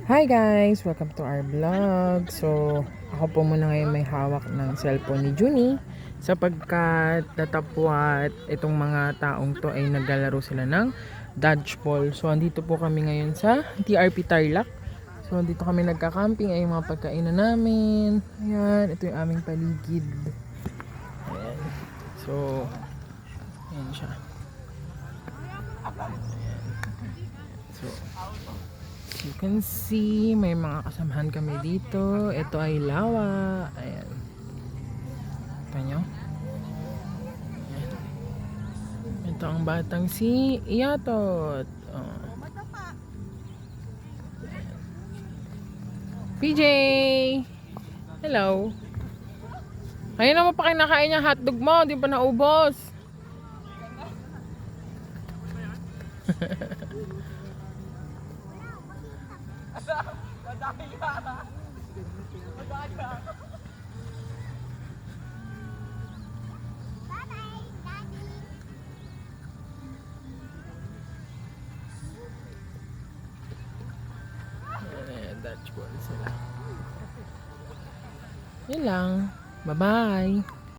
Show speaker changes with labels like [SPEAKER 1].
[SPEAKER 1] Hi guys! Welcome to our vlog. So, ako po muna ngayon may hawak ng cellphone ni Junie sapagkat tatapwat itong mga taong to ay naglalaro sila ng dodgeball. So, andito po kami ngayon sa TRP Tarlac. So, andito kami nagka-camping ay yung mga pagkainan namin. Ayan, ito yung aming paligid. Ayan. So, ayan siya. Ayan. So, you can see, may mga kasamahan kami dito. Ito ay lawa. Ayan. Ito nyo. Ayan. Ito ang batang si Iyatot. Oh. PJ! Hello! Ayun naman pa kinakain niya hotdog mo. Di pa naubos. Dodgeball sila. Yun lang. Bye-bye.